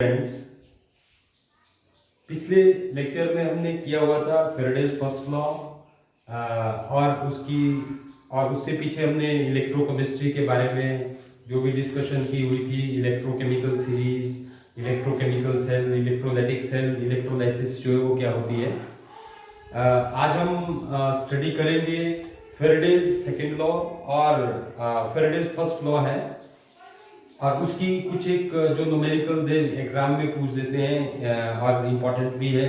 Friends, पिछले lecture में हमने किया हुआ था फैराडेज फर्स्ट लॉ और उससे पीछे हमने इलेक्ट्रोकेमिस्ट्री के बारे में जो भी डिस्कशन की हुई थी, electrochemical series, electrochemical cell, electrolytic cell, electrolysis जो है वो क्या होती है। आज हम स्टडी करेंगे फैराडेज सेकेंड लॉ और फैराडेज फर्स्ट लॉ है और उसकी कुछ एक जो न्यूमेरिकल्स है एग्जाम में पूछ देते हैं और इम्पोर्टेंट भी है,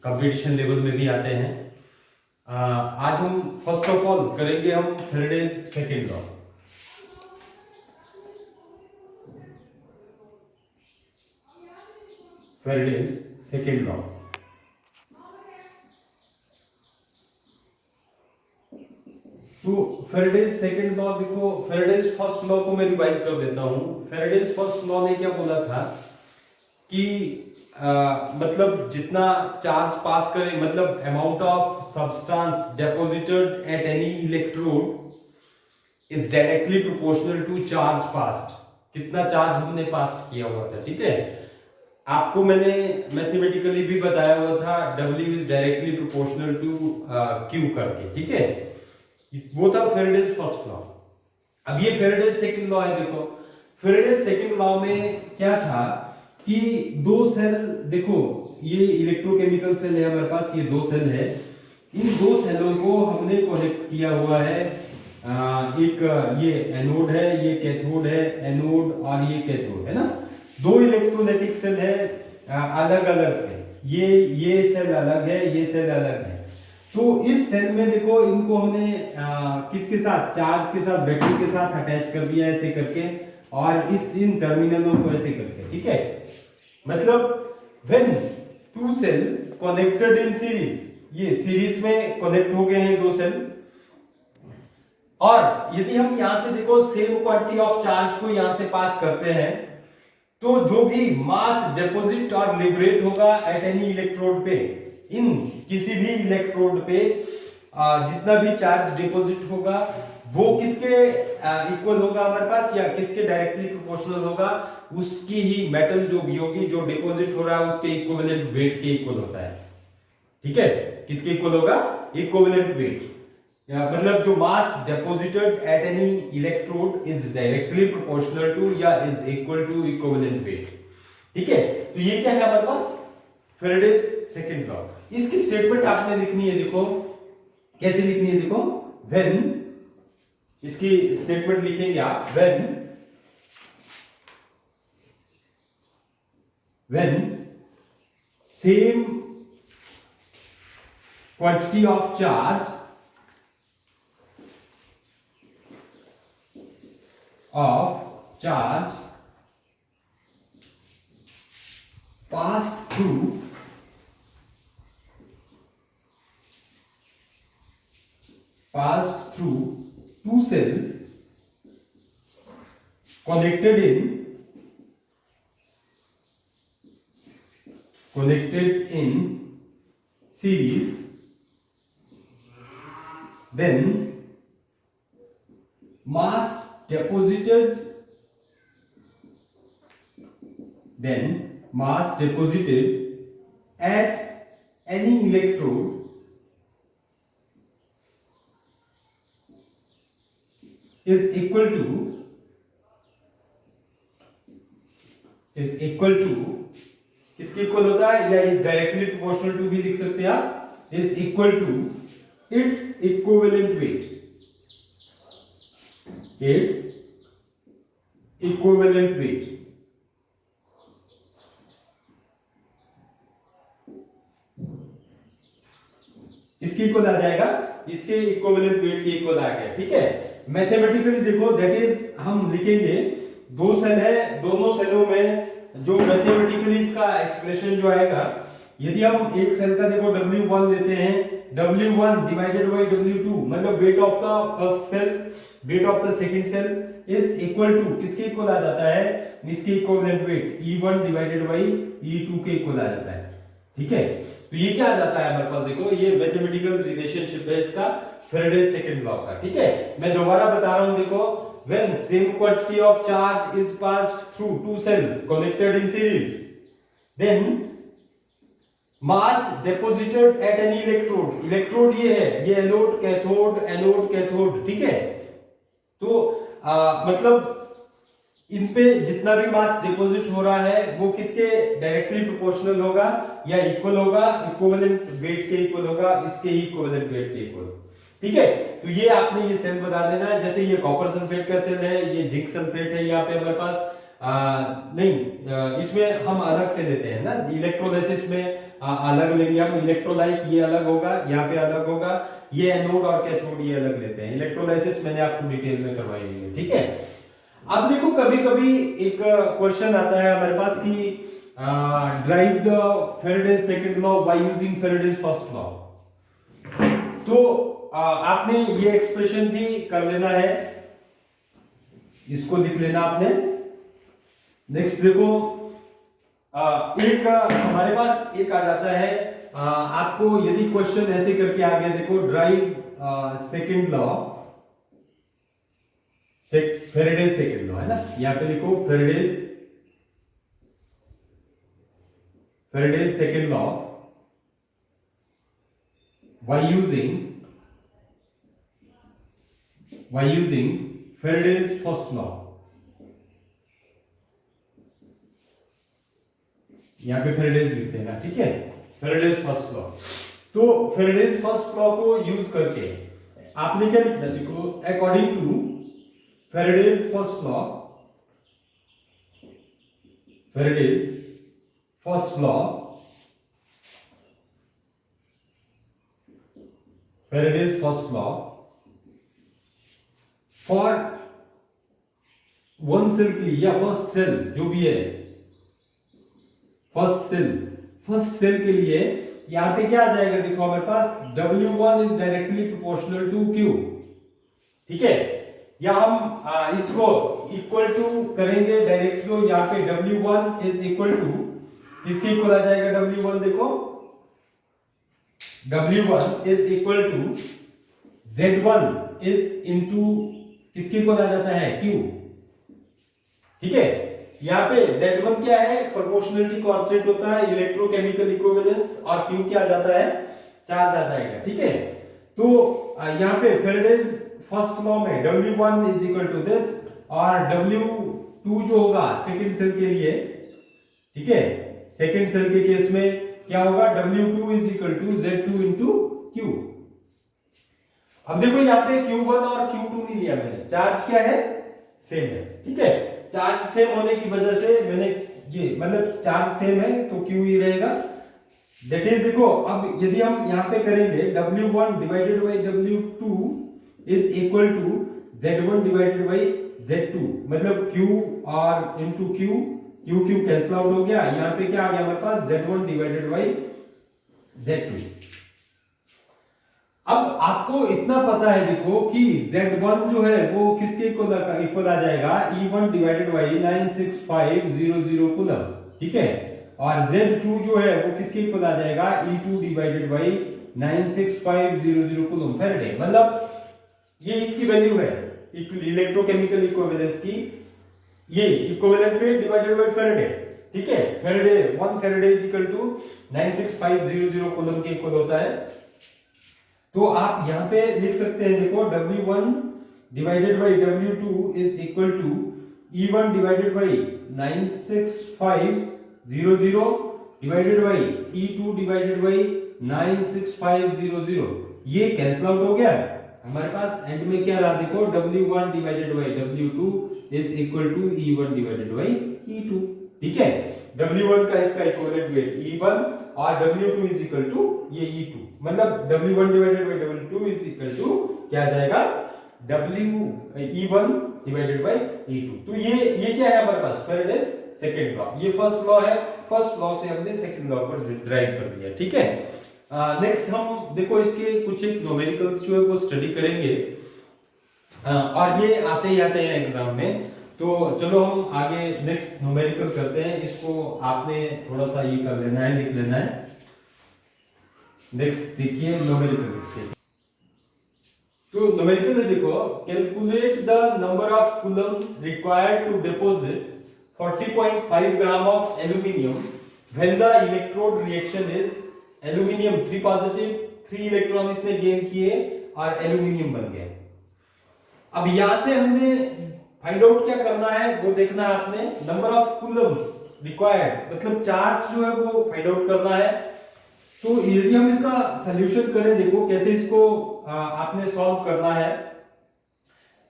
कंपटीशन लेवल में भी आते हैं। आज हम फर्स्ट ऑफ ऑल करेंगे हम Faraday's second law. Faraday's second law तो फैराडेज सेकेंड लॉ देखो, फैराडेज फर्स्ट लॉ को मैं रिवाइज कर देता हूं। फैराडेज फर्स्ट लॉ ने क्या बोला था कि मतलब जितना चार्ज पास करे, मतलब amount of substance deposited at any electrode is directly proportional to charge passed. कितना चार्ज हमने पास किया हुआ था, ठीक है। आपको मैंने मैथमेटिकली भी बताया हुआ था, W is directly proportional to Q करके, ठीक है। वो था फैराडेज फर्स्ट लॉ। अब ये फैराडेज सेकंड लॉ है। देखो फैराडेज सेकंड लॉ में क्या था कि दो सेल, देखो ये इलेक्ट्रोकेमिकल सेल है हमारे पास, ये दो सेल है। इन दो सेलों को हमने कनेक्ट किया हुआ है। एक ये एनोड है, ये कैथोड है, एनोड और ये कैथोड है ना। दो इलेक्ट्रोलाइटिक सेल है अलग अलग से, ये सेल अलग है, ये सेल अलग है। तो इस सेल में देखो इनको हमने किसके साथ, चार्ज के साथ, बैटरी के साथ अटैच कर दिया ऐसे करके, और इन टर्मिनलों को ऐसे करके, ठीक है। मतलब when two cell connected in series, ये सीरीज में कनेक्ट हो गए हैं दो सेल, और यदि हम यहां से देखो सेम क्वांटिटी ऑफ चार्ज को यहां से पास करते हैं, तो जो भी मास डिपॉजिट और लिबरेट होगा एट एनी इलेक्ट्रोड पे, इन किसी भी इलेक्ट्रोड पे जितना भी चार्ज डिपॉजिट होगा वो किसके इक्वल होगा हमारे पास, या किसके डायरेक्टली प्रोपोर्शनल होगा, उसकी ही मेटल जो भी होगी, जो डिपॉजिट हो रहा है उसके इक्विवेलेंट वेट के इक्वल होता है, ठीक है। किसके इक्वल होगा, इक्विवेलेंट वेट। मतलब जो mass deposited at any electrode is directly proportional to या is equal to equivalent weight, ठीक है। तो ये क्या है हमारे पास, फैराडेज सेकंड लॉ। इसकी स्टेटमेंट आपने लिखनी है, देखो कैसे लिखनी है, देखो व्हेन, इसकी स्टेटमेंट लिखेंगे आप, when same quantity of charge passed through two cell connected in series, then mass deposited at any electrode is equal to किसके इक्वल होता है, या इज डायरेक्टली प्रोपोर्शनल टू भी लिख सकते हैं आप, is equal to its equivalent weight, इसके इक्वल आ जाएगा, इसके इक्विवेलेंट वेट के इक्वल आ गया, ठीक है। मैथमेटिकली देखो दैट इज हम लिखेंगे, दो सेल है, दोनों सेलों में जो मैथमेटिकली इसका एक्सप्रेशन जो आएगा, यदि हम एक सेल का देखो W1 लेते हैं, W1 डिवाइडेड बाय W2, मतलब weight of the first cell, weight of the second cell is equal to किसके इक्वल आ जाता है, इसके equivalent wait E1 divided by E2 के इक्वल आ जाता है, ठीक है। तो ये क्या आ जाता है हमारे पास, देखो ये मैथमेटिकल रिलेशनशिप है इसका फैराडेज सेकंड लॉ का, ठीक है। मैं दोबारा बता रहा हूं, देखो when same quantity of charge is passed through two cell connected in series, then mass deposited at any electrode, electrode ये है, ये एनोड कैथोड, ठीक है। तो मतलब इन पे जितना भी मास डिपॉजिट हो रहा है वो किसके डायरेक्टली प्रोपोर्शनल होगा या इक्वल होगा, इक्विवेलेंट वेट के इक्वल होगा, इसके ही इक्विवेलेंट वेट के इक्वल, ठीक है। तो ये आपने ये सेल बता देना है, जैसे ये कॉपर सल्फेट का सेल है, ये जिंक सल्फेट है यहाँ पे हमारे पास, नहीं इसमें हम अलग से लेते हैं ना, इलेक्ट्रोलाइसिस में अलग लेंगे हम, इलेक्ट्रोलाइट ये अलग होगा, यहाँ पे अलग होगा, ये एनोड और कैथोड ये अलग लेते हैं, इलेक्ट्रोलाइसिस मैंने आपको डिटेल में करवाई हुई है, ठीक है। अब देखो कभी कभी एक क्वेश्चन आता है हमारे पास कि drive the Faraday's second law by using Faraday's first law. तो आपने ये एक्सप्रेशन भी कर लेना है, इसको लिख लेना आपने। नेक्स्ट देखो एक हमारे पास एक आ जाता है, आपको यदि क्वेश्चन ऐसे करके आ गया, देखो drive second law, Faraday's second law है ना, यहां पे लिखो Faraday's second law by using Faraday's first law। यहां पे Faraday's लिखते हैं ना, ठीक है, Faraday's first law। तो Faraday's first law को यूज करके आपने क्या लिखना है, देखो according to Faraday's first law, Faraday's first law, Faraday's first law for one cell के लिए या फर्स्ट सेल जो भी है, फर्स्ट सेल के लिए यहां पे क्या आ जाएगा, देखो हमारे पास W1 is directly proportional to Q, ठीक है। या हम इसको इक्वल टू करेंगे डायरेक्टली, तो यहां पे W1 इज इक्वल टू किसके इक्वल आ जाएगा, W1 देखो W1 is equal to Z1 is into किसके इक्वल आ जाता है, Q, ठीक है। यहाँ पे Z1 क्या है, प्रोपोर्शनलिटी कांस्टेंट होता है, इलेक्ट्रोकेमिकल इक्विवेलेंस, और Q क्या आ जाता है, चार्ज आ जाएगा, ठीक है। तो यहाँ पे फैराडेज फर्स्ट लॉ में W1 is equal to this, और W2 जो होगा सेकंड सेल के लिए, ठीक है, सेकंड सेल के केस में क्या होगा, W2 is equal to Z2 into Q। अब देखो यहाँ पे Q1 और Q2 नहीं लिया मैंने, चार्ज क्या है, सेम है, ठीक है। चार्ज सेम होने की वजह से मैंने ये, मतलब चार्ज सेम है तो Q ही रहेगा, दैट इज, देखो अब यदि हम यहाँ पे करेंगे W1 divided by W2 is equal to Z1 divided by Z2, मतलब Q और इंटू Q कैंसिल आउट हो गया, यहाँ पे क्या आ गया हमारे पास, Z1 डिवाइडेड बाई Z2। अब आपको इतना पता है देखो कि Z1 जो है वो किसके इक्वल आ जाएगा, E1 डिवाइडेड बाई 96500 कूलम, ठीक है, और Z2 जो है वो किसके इक्वल आ जाएगा, E2 divided by 96500 coulomb Faraday, मतलब ये इसकी वैल्यू है इलेक्ट्रोकेमिकल इक्विवेलेंस की, ये equivalent weight divided by Faraday, ठीक है। Faraday 1 Faraday is equal to 96500 coulomb के इक्वल होता है। तो आप यहां पे लिख सकते हैं, देखो W1 divided by W2 is equal to E1 divided by 96500 divided by E2 divided by 96500, ये कैंसिल आउट हो गया हमारे पास, एंड में क्या रहा, देखो W1 divided by W2 is equal to E1 divided by E2, ठीक है। W1 का इसका इक्विवेलेंट वेट E1 और W2 इज इक्वल टू ये E2, मतलब W1 divided by W2 is equal to क्या आ जाएगा, E1 डिवाइडेड बाय E2। तो ये क्या है हमारे पास, फैराडेज सेकंड लॉ, ये फर्स्ट लॉ है, फर्स्ट लॉ से हमने सेकंड लॉ को ड्राइव कर दिया, ठीक है। नेक्स्ट हम देखो इसके कुछ एक न्यूमेरिकल्स जो है वो स्टडी करेंगे, और ये आते ही आते हैं एग्जाम में, तो चलो हम आगे नेक्स्ट न्यूमेरिकल करते हैं। इसको आपने थोड़ा सा ये कर लेना है, लिख लेना है। नेक्स्ट देखिए न्यूमेरिकल इसके, तो न्यूमेरिकल में देखो, calculate the number of coulombs required to deposit 40.5 gram of aluminium when the electrode reaction is aluminium 3 positive, 3 electron इसने गेन किए और एल्यूमिनियम बन गया। अब यहां से हमने फाइंड आउट क्या करना है वो देखना है आपने, नंबर ऑफ कूलम्स रिक्वायर्ड, मतलब चार्ज जो है वो फाइंड आउट करना है। तो यदि हम इसका सॉल्यूशन करें, देखो कैसे इसको आपने सॉल्व करना है।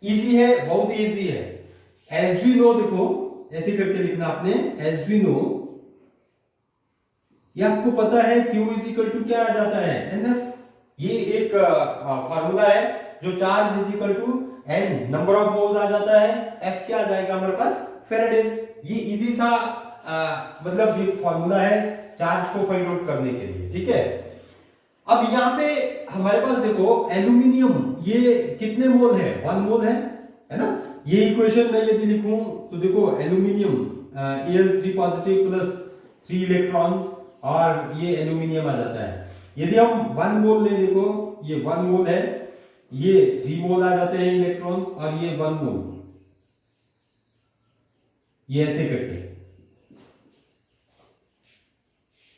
इजी है, बहुत इजी है। एज वी नो, देखो ऐसे करके लिखना आपने, एज वी नो, ये आपको पता है Q इज इक्वल टू क्या आ जाता है, NF। ये एक फार्मूला है जो charge is equal to N number of moles आ जाता है, F क्या आ जाएगा हमारे पास, फेराडेज। ये इजी सा मतलब ये फार्मूला है चार्ज को फाइंड आउट करने के लिए, ठीक है। अब यहाँ पे हमारे पास देखो एल्यूमिनियम ये कितने मोल है, 1 मोल है ना। ये इक्वेशन में यदि लिखूं तो देखो aluminium Al3 positive plus 3 electrons और ये एल्यूमिनियम आ जाता है। यदि हम 1 मोल ले, देखो ये 1 मोल है, ये 3 मोल आ जाते हैं इलेक्ट्रॉन्स और ये 1 मोल, ये ऐसे करके।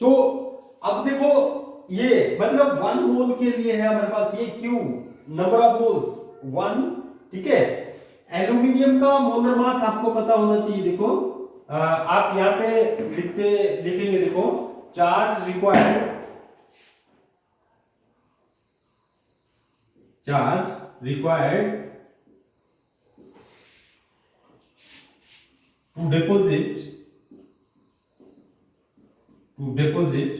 तो अब देखो ये मतलब 1 मोल के लिए है हमारे पास ये Q नंबर ऑफ मोल्स 1, ठीक है। एल्यूमिनियम का मोलर मास आपको पता होना चाहिए। देखो आप यहां पे लिखेंगे, देखो charge required to deposit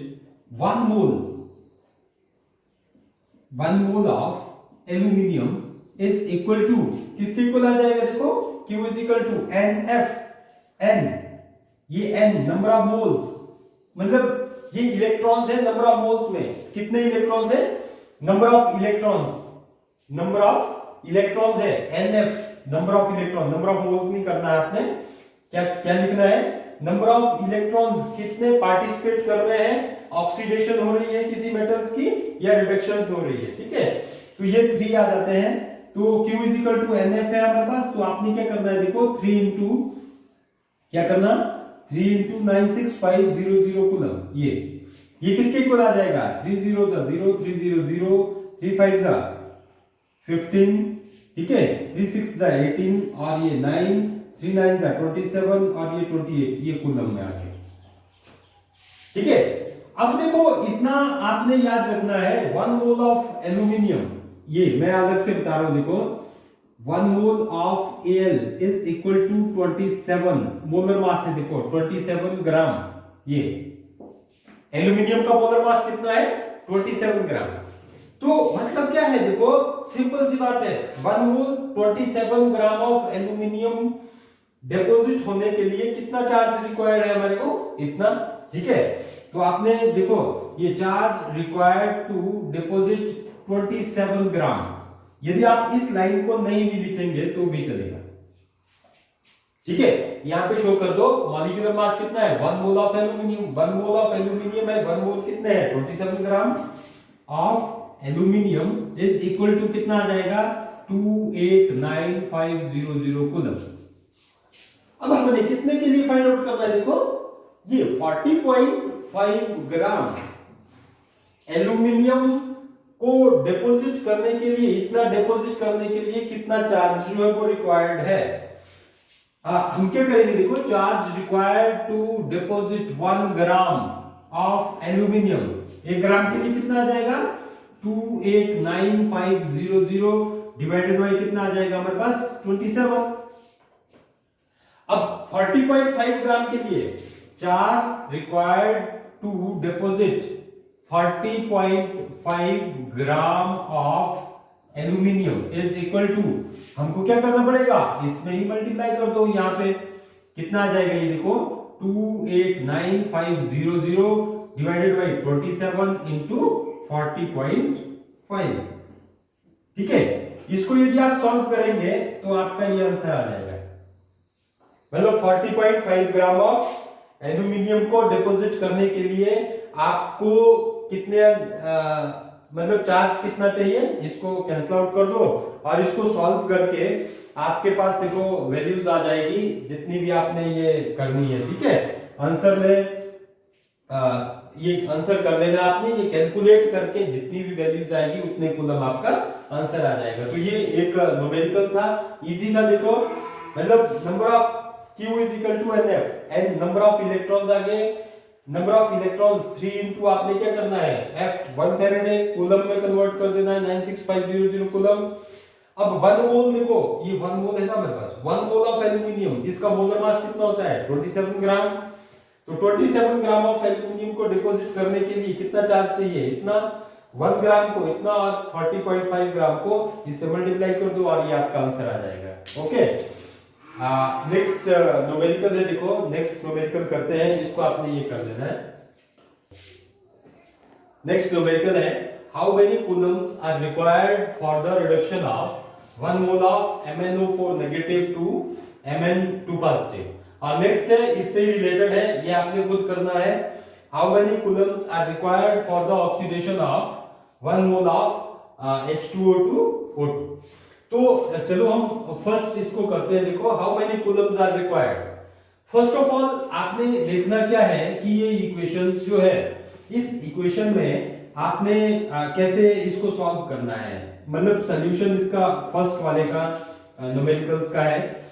1 mole of aluminium is equal to, किसके इक्वल आ जाएगा, देखो Q is equal to NF। N, ये N नंबर ऑफ मोल्स, मतलब ये इलेक्ट्रॉन्स है, नंबर ऑफ मोल्स में कितने इलेक्ट्रॉन्स है, नंबर ऑफ इलेक्ट्रॉन्स है NF, number of electron, number of moles नहीं करना है आपने, क्या क्या लिखना है, नंबर ऑफ इलेक्ट्रॉन्स कितने पार्टिसिपेट कर रहे हैं, ऑक्सीडेशन हो रही है किसी मेटल्स की या रिडक्शन हो रही है, ठीक है। तो ये 3 आ जाते हैं। तो Q is equal to NF है हमारे पास। तो आपने क्या करना है, देखो 3 इंटू क्या करना, 3 इंटू 96500 कूलम, ये किसके इक्वल आ जाएगा, 3 0 0 3 0 0 3 5 15, ठीक है, 3 6 18 और ये 9 3 9 27 और ये 28, ये कूलम में आ गया, ठीक है। अब देखो इतना आपने याद रखना है, 1 मोल ऑफ एल्यूमिनियम, ये मैं अलग से बता रहा हूं, देखो 1 mole of Al is equal to 27 molar mass है, देखो 27 ग्राम। ये एल्यूमिनियम का मोलर मास कितना है, 27 ग्राम। तो मतलब क्या है, देखो सिंपल सी बात है, 1 मोल 27 ग्राम ऑफ एल्यूमिनियम डिपॉजिट होने के लिए कितना चार्ज रिक्वायर्ड है हमारे को, इतना, ठीक है। तो आपने देखो ये चार्ज रिक्वायर्ड टू डिपॉजिट 27 ग्राम, यदि आप इस लाइन को नहीं भी लिखेंगे तो भी चलेगा, ठीक है। यहां पे शो कर दो मॉलिक्यूलर मास कितना है, 1 mole of aluminium, 1 mole of aluminium है, 1 मोल कितने है, 27 gram of aluminium is equal to कितना आ जाएगा, 289500 कूलम। अब हमने कितने के लिए फाइंड आउट करना है, देखो ये 40.5 ग्राम एल्यूमिनियम को डिपॉजिट करने के लिए, इतना डिपॉजिट करने के लिए कितना चार्ज जो है वो रिक्वायर्ड है। हम क्या करेंगे, देखो charge required to deposit 1 gram of aluminium, 1 gram के लिए कितना आ जाएगा, 289500 डिवाइडेड बाय कितना आ जाएगा हमारे पास, 27। अब 40.5 ग्राम के लिए charge required to deposit 40.5 gram of aluminium is equal to, हमको क्या करना पड़ेगा, इसमें ही मल्टीप्लाई कर दो, यहां पे कितना आ जाएगा, ये देखो 289500 डिवाइडेड बाय 27 इंटू 40.5, ठीक है। इसको यदि आप सॉल्व करेंगे तो आपका ये आंसर आ जाएगा, मतलब 40.5 ग्राम ऑफ एल्यूमिनियम को डिपॉजिट करने के लिए आपको कितने मतलब चार्ज कितना चाहिए, इसको कैंसिल आउट कर दो और इसको सॉल्व करके आपके पास देखो वैल्यूज आ जाएगी जितनी भी आपने ये करनी है, ठीक है। आंसर में ये आंसर कर लेना आपने, ये कैलकुलेट करके जितनी भी वैल्यूज आएगी उतने कूलम आपका आंसर आ जाएगा। तो ये एक न्यूमेरिकल था, इजी था। देखो मतलब number of Q is equal to NF and number of electrons आ गए, नंबर ऑफ इलेक्ट्रॉन्स 3 इनटू आपने क्या करना है F 1 फैराडे कूलम में कन्वर्ट कर देना है 96500 कूलम। अब 1 मोल देखो, ये 1 मोल है ना मेरे पास, 1 मोल ऑफ एल्यूमिनियम, इसका मोलर मास कितना होता है 27 ग्राम। तो 27 ग्राम ऑफ एल्यूमिनियम को डिपॉजिट करने के लिए कितना चार्ज चाहिए, इतना, 1 ग्राम को इतना और 40.5 ग्राम को इससे मल्टीप्लाई कर दो और ये आपका आंसर आ जाएगा। ओके, नेक्स्ट न्यूमेरिकल है, देखो नेक्स्ट न्यूमेरिकल करते हैं, इसको आपने ये कर देना है। नेक्स्ट न्यूमेरिकल है how many coulombs are required for the reduction of 1 mole of MnO4 negative to Mn2 positive. और नेक्स्ट है इससे रिलेटेड है, ये आपने खुद करना है, how many coulombs are required for the oxidation of 1 mole of H2O2 O2। तो चलो हम फर्स्ट इसको करते हैं। देखो how many coulombs are required, first of all आपने देखना क्या है कि ये इक्वेशंस जो है, इस इक्वेशन में आपने कैसे इसको सॉल्व करना है, मतलब सॉल्यूशन इसका फर्स्ट वाले का न्यूमेरिकल्स का है।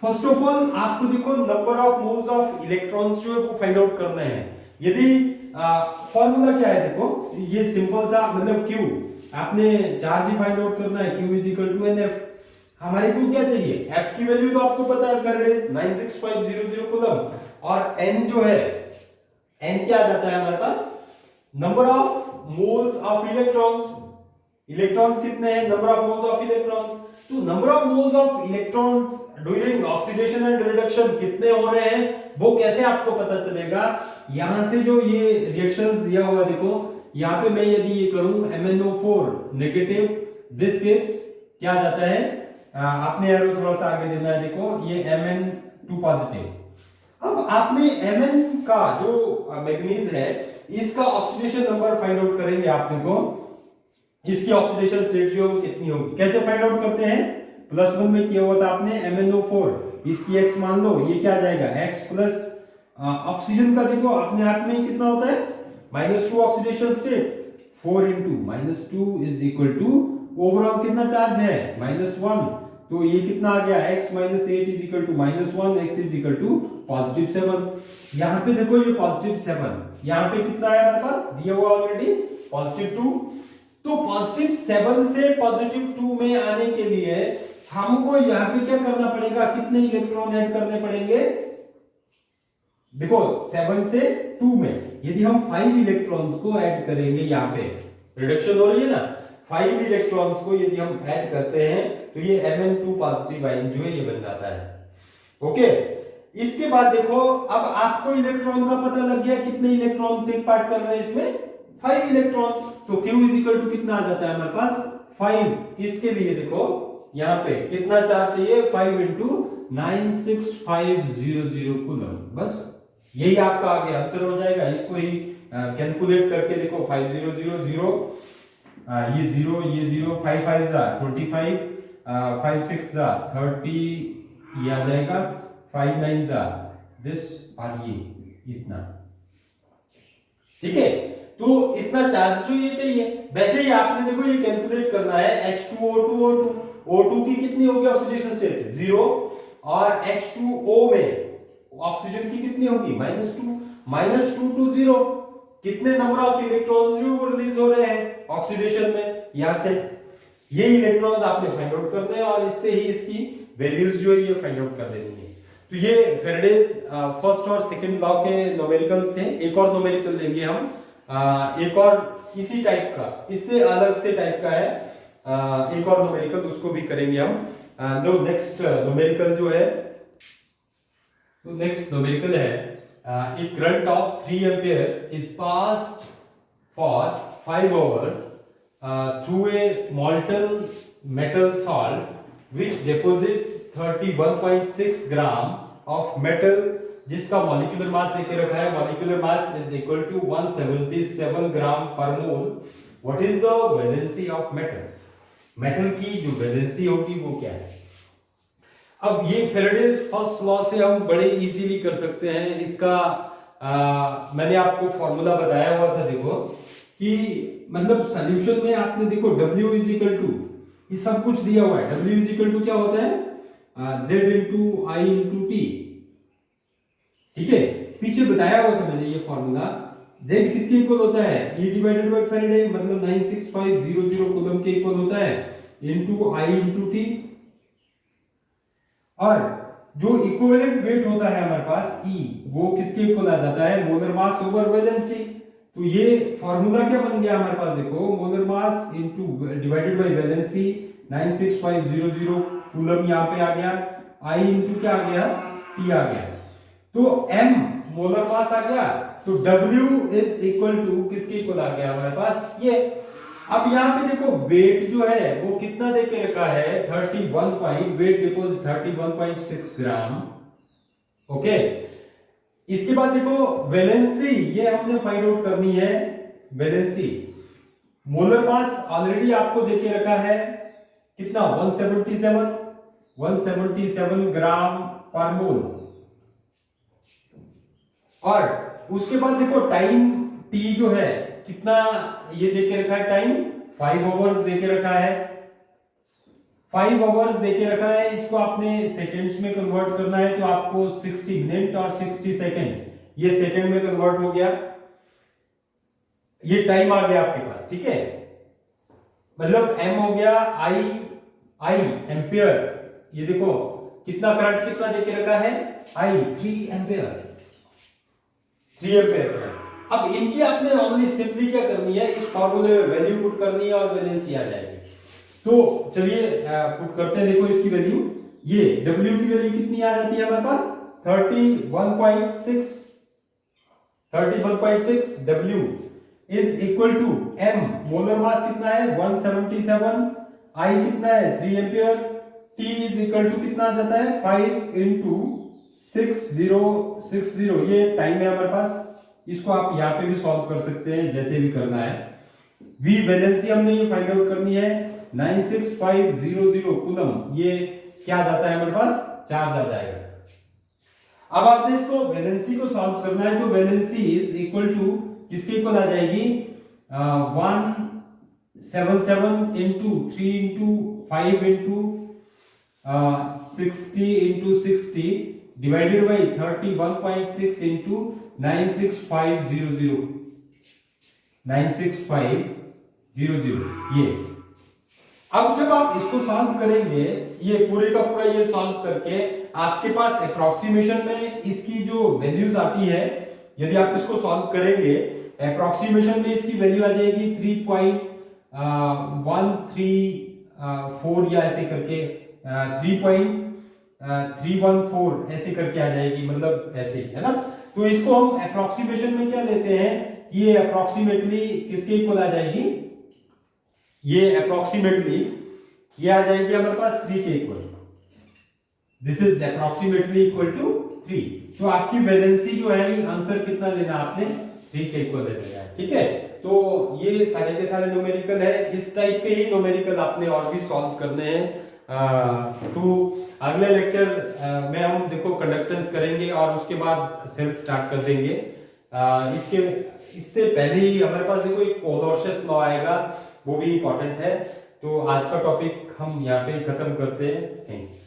फर्स्ट ऑफ ऑल आपको देखो number of moles of electrons जो है वो फाइंड आउट करना है। यदि फॉर्मूला क्या है, देखो ये सिंपल सा, मतलब Q आपने चार्ज ही फाइंड आउट करना है, Q is equal to NF। हमारे को क्या चाहिए, F की वैल्यू तो आपको पता है फैराडेज 96500 कूलम, और N जो है, N क्या आ जाता है हमारे पास, number of moles of electrons, electrons कितने हैं, number of moles of electrons. तो number of moles of electrons during oxidation and reduction कितने हो रहे हैं वो कैसे आपको पता चलेगा, यहां से जो ये रिएक्शंस दिया हुआ देखो, यहां पे मैं यदि ये करूं MnO4 नेगेटिव, दिस गिव्स क्या आ जाता है, आपने एरो थोड़ा सा आगे देना है, देखो ये Mn2 पॉजिटिव। अब आपने Mn का जो मैग्नीज है इसका ऑक्सीडेशन नंबर फाइंड आउट करेंगे आपने को, इसकी ऑक्सीडेशन स्टेट जो कितनी होगी, कैसे फाइंड आउट करते हैं, +1 में किया हुआ था आपने MnO4, इसकी x मान लो, ये क्या आ जाएगा x प्लस ऑक्सीजन का देखो अपने आप में कितना होता है -2 oxidation state, 4 into -2 is equal to overall कितना चार्ज है -1, तो ये कितना आ गया x -8 is equal to -1, x is equal to +7। यहां पे देखो ये +7, यहां पे कितना है हमारे पास दिया हुआ ऑलरेडी +2। तो +7 से +2 में आने के लिए हमको यहां पे क्या करना पड़ेगा, कितने इलेक्ट्रॉन ऐड करने पड़ेंगे, देखो 7 से 2 में यदि हम 5 इलेक्ट्रॉन्स को ऐड करेंगे, यहां पे रिडक्शन हो रही है ना, 5 इलेक्ट्रॉन्स को यदि हम ऐड करते हैं तो ये Mn2 पॉजिटिव आयन जो है ये बन जाता है। ओके, इसके बाद देखो अब आपको इलेक्ट्रॉन का पता लग गया, कितने इलेक्ट्रॉन टेक पार्ट कर रहे हैं इसमें, 5 इलेक्ट्रॉन। तो Q इज इक्वल टू कितना आ जाता है हमारे पास 5। इसके लिए देखो यहां पे कितना चार्ज चाहिए, 5 इंटू 96500 कूलम, बस यही आपका आगे आंसर हो जाएगा। इसको ही कैलकुलेट करके देखो 5000 ये 0 ये 0, 5 5 जा 25, 5 6 जा 30, ये आ जाएगा 5 9 जा दिस, और ये इतना, ठीक है। तो इतना चार्ज जो ये चाहिए, वैसे ही आपने देखो ये कैलकुलेट करना है H2O2 O2 की कितनी होगी ऑक्सीडेशन स्टेट 0, और H2O में ऑक्सीजन की कितनी होगी -2 टू 0, कितने नंबर ऑफ इलेक्ट्रॉन्स जो वो रिलीज हो रहे हैं ऑक्सीडेशन में, यहां से ये इलेक्ट्रॉन्स आपने फाइंड आउट करने हैं और इससे ही इसकी वैल्यूज जो है ये फाइंड आउट कर देनी है। तो ये फैराडेज फर्स्ट और सेकंड लॉ के न्यूमेरिकल्स थे। एक और न्यूमेरिकल लेंगे हम, एक और इसी टाइप का, इससे अलग से टाइप का है, एक और न्यूमेरिकल उसको भी करेंगे हम। जो नेक्स्ट न्यूमेरिकल जो है, तो नेक्स्ट न्यूमेरिकल है a current of 3 ampere is passed for 5 hours through a molten metal salt which deposit 31.6 gram of metal, जिसका मॉलिक्यूलर मास देके रखा है, molecular mass is equal to 177 gram per mole. What is the valency of metal, metal की जो valency होगी वो क्या है। अब ये फैराडेज फर्स्ट लॉ से हम बड़े इजीली कर सकते हैं, इसका मैंने आपको फॉर्मूला बताया हुआ था, देखो कि मतलब सॉल्यूशन में आपने देखो W इज इक्वल टू, ये सब कुछ दिया हुआ है, W इज इक्वल टू क्या होता है, Z इंटू आई इंटू टी, ठीक है। पीछे बताया हुआ था मैंने ये फॉर्मूला, Z किसके इक्वल होता है, E डिवाइडेड बाय फैराडे, मतलब 96500 कूलम के इक्वल होता है, इंटू आई इंटू टी। और जो इक्विवेलेंट वेट होता है हमारे पास E, वो किसके इक्वल आ जाता है, मोलर मास ओवर वैलेंसी। तो ये फॉर्मूला क्या बन गया हमारे पास, देखो molar mass into divided by valency, 96500 coulomb यहाँ पे आ गया, I इनटू क्या आ गया, T आ गया। तो M मोलर मास आ गया, तो W इज इक्वल टू किसके इक्वल आ गया हमारे पास, ये। अब यहाँ पे देखो वेट जो है वो कितना दे के रखा है, 31 वेट देखो 31.6 ग्राम, ओके। इसके बाद देखो वैलेंसी, ये हमने फाइंड आउट करनी है वैलेंसी। मोलर मास ऑलरेडी आपको दे के रखा है कितना, 177 ग्राम पर मोल। और उसके बाद देखो टाइम T जो है कितना ये दे के रखा है, टाइम 5 आवर्स दे के रखा है, 5 आवर्स दे के रखा है। इसको आपने सेकंड्स में कन्वर्ट करना है, तो आपको 60 मिनट और 60 सेकंड, ये सेकंड में कन्वर्ट हो गया, ये टाइम आ गया आपके पास, ठीक है। मतलब M हो गया, I एम्पियर, ये देखो कितना करंट कितना दे के रखा है, I 3 एम्पियर, 3 एम्पियर करंट। अब इनकी आपने ओनली सिंपली क्या करनी है, इस फॉर्मूले में वैल्यू पुट करनी है और वैलेंसी आ जाएगी। तो चलिए पुट करते हैं, देखो इसकी वैल्यू, ये W की वैल्यू कितनी आ जाती है हमारे पास, 31.6 W is equal to M, molar mass कितना है 177, I कितना है 3 ampere, T is equal to कितना आ जाता है 5 इंटू 6060, ये टाइम है हमारे पास। इसको आप यहाँ पे भी सॉल्व कर सकते हैं, जैसे भी करना है। V वैलेंसी हमने ये फाइंड आउट करनी है, 96500 कूलम, ये क्या आ जाता है हमारे पास, चार्ज आ जाएगा। अब आपने इसको वैलेंसी को सॉल्व करना है, तो वैलेंसी इज इक्वल टू किसके इक्वल आ जाएगी, 177 into 3 into 5 into 60 into 60 divided by 31.6 into 96500, ये। अब जब आप इसको सॉल्व करेंगे, ये पूरे का पूरा ये सॉल्व करके आपके पास अप्रोक्सीमेशन में इसकी जो वैल्यूज आती है, यदि आप इसको सॉल्व करेंगे अप्रोक्सीमेशन में इसकी वैल्यू आ जाएगी 3.134 या ऐसे करके 3.314 ऐसे करके आ जाएगी, मतलब ऐसे, है ना। तो इसको हम अप्रोक्सीमेशन में क्या लेते हैं, ये अप्रोक्सीमेटली किसके इक्वल आ जाएगी, ये अप्रोक्सीमेटली ये आ जाएगी हमारे पास 3 के equal, this is approximately equal to 3। तो आपकी वैलेंसी जो है, आंसर कितना लेना आपने, 3 के इक्वल लेना है, ठीक है। तो ये सारे के सारे न्यूमेरिकल है, इस टाइप के ही न्यूमेरिकल आपने और भी सॉल्व करने हैं। तो अगले लेक्चर में हम देखो कंडक्टेंस करेंगे और उसके बाद सेल स्टार्ट कर देंगे। इससे पहले ही हमारे पास देखो एक कोलोशियस लॉ आएगा, वो भी इंपॉर्टेंट है। तो आज का टॉपिक हम यहाँ पे खत्म करते हैं, थैंक यू।